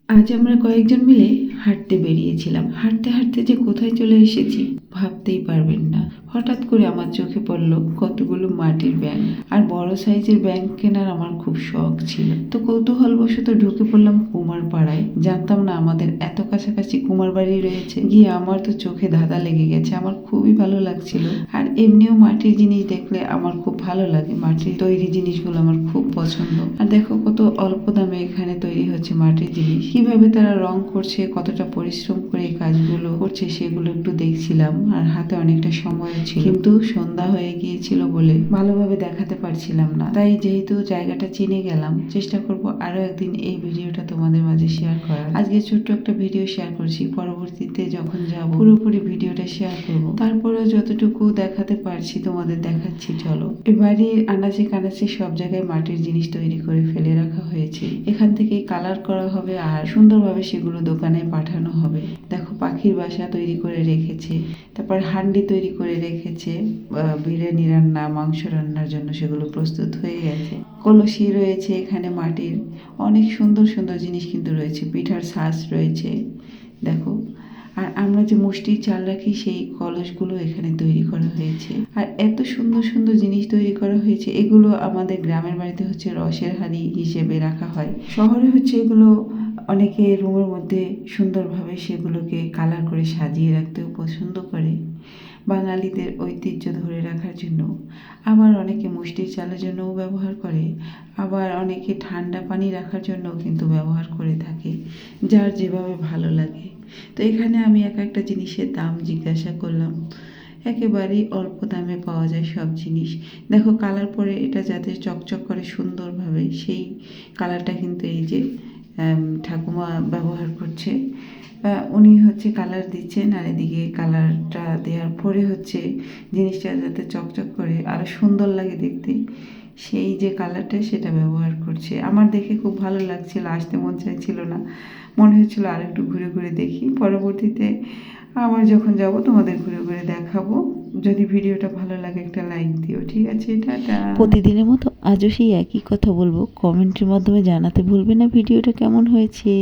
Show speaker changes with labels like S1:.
S1: আজ আমরা কয়েকজন মিলে হাঁটতে বেরিয়েছিলাম। হাঁটতে হাঁটতে যে কোথায় চলে এসেছি ভাবতেই পারবেন না। হঠাৎ করে আমার চোখে পড়ল কতগুলো মাটির ব্যাঙ। আর বড় সাইজের ব্যাঙ কেনার আমার খুব শখ ছিল। তো কৌতূহলবশত ঢুকে পড়লাম কুমার পাড়ায়। জানতাম না আমাদের এত কাছাকাছি কুমার বাড়ি রয়েছে। গিয়ে আমার তো চোখে ধাঁধা লেগে গেছে। আমার খুবই ভালো লাগছিল। আর এমনিও মাটির জিনিস দেখলে আমার খুব ভালো লাগে। মাটির তৈরি জিনিসগুলো আমার খুব পছন্দ। আর দেখো কত অল্প দামে এখানে তৈরি হচ্ছে মাটির জিনিস। কিভাবে তারা রং করছে, কতটা পরিশ্রম করে এই কাজগুলো করছে সেগুলো একটু দেখছিলাম। আর হাতে অনেকটা সময় ছিল, কিন্তু সন্ধ্যা হয়ে গিয়েছিল বলে ভালোভাবে দেখাতে পারছিলাম না। তাই যেহেতু জায়গাটা চিনে গেলাম, চেষ্টা করব আরো একদিন এই ভিডিওটা তোমাদের মাঝে শেয়ার করার। আজকে ছোট্ট একটা ভিডিও শেয়ার করছি, পরবর্তীতে যখন যাব পুরোপুরি ভিডিওটা শেয়ার করব। তারপরেও যতটুকু দেখাতে পারছি তোমাদের দেখাচ্ছি। চলো, এই বাড়ির আনাচে কানাচে সব জায়গায় মাটির জিনিস তৈরি করে ফেলে রাখা হয়েছে। এখান থেকে কালার করা হবে আর সুন্দরভাবে সেগুলো দোকানে পাঠানো হবে। দেখো পাখির বাসা তৈরি করে রেখেছে, তারপর হান্ডি তৈরি করে রেখেছে বিরিয়ানি রান্না, মাংস রান্নার জন্য সেগুলো প্রস্তুত হয়ে গেছে। কলসি রয়েছে এখানে মাটির, অনেক সুন্দর সুন্দর জিনিস কিন্তু রয়েছে। পিঠার ছাঁচ রয়েছে দেখো। আর আমরা যে মুষ্টির চাল রাখি সেই কলসগুলো এখানে তৈরি করা হয়েছে। আর এত সুন্দর সুন্দর জিনিস তৈরি করা হয়েছে। এগুলো আমাদের গ্রামের বাড়িতে হচ্ছে রসের হাঁড়ি হিসেবে রাখা হয়। শহরে হচ্ছে এগুলো অনেকে রুমের মধ্যে সুন্দরভাবে সেগুলোকে কালার করে সাজিয়ে রাখতেও পছন্দ করে, বাঙালিদের ঐতিহ্য ধরে রাখার জন্য। আবার অনেকে মুষ্টির চালের জন্যও ব্যবহার করে, আবার অনেকে ঠান্ডা পানি রাখার জন্যও কিন্তু ব্যবহার করে থাকে, যার যেভাবে ভালো লাগে। তো এখানে আমি এক একটা জিনিসের দাম জিজ্ঞাসা করলাম। একেবারেই অল্প দামে পাওয়া যায় সব জিনিস। দেখো কালার পরে এটা যাতে চকচক করে সুন্দরভাবে, সেই কালারটা কিন্তু এই যে ঠাকুমা ব্যবহার করছে। উনি হচ্ছে কালার দিচ্ছেন, আর এদিকে কালারটা দেওয়ার পরে হচ্ছে জিনিসটা যাতে চকচক করে আরও সুন্দর লাগে দেখতে, সেই যে কালারটা সেটা ব্যবহার করছে। আমার দেখে খুব ভালো লাগছিল, আসতে মন চাইছিল না, মনে হচ্ছিল আর একটু ঘুরে ঘুরে দেখি। পরবর্তীতে আবার যখন যাব তোমাদের ঘুরে ঘুরে দেখাবো। যদি ভিডিওটা ভালো লাগে একটা লাইক দিও, ঠিক আছে? টাটা।
S2: প্রতিদিনের মতো আজও সেই একই কথা বলবো, কমেন্টের মাধ্যমে জানাতে ভুলবে না ভিডিওটা কেমন হয়েছে।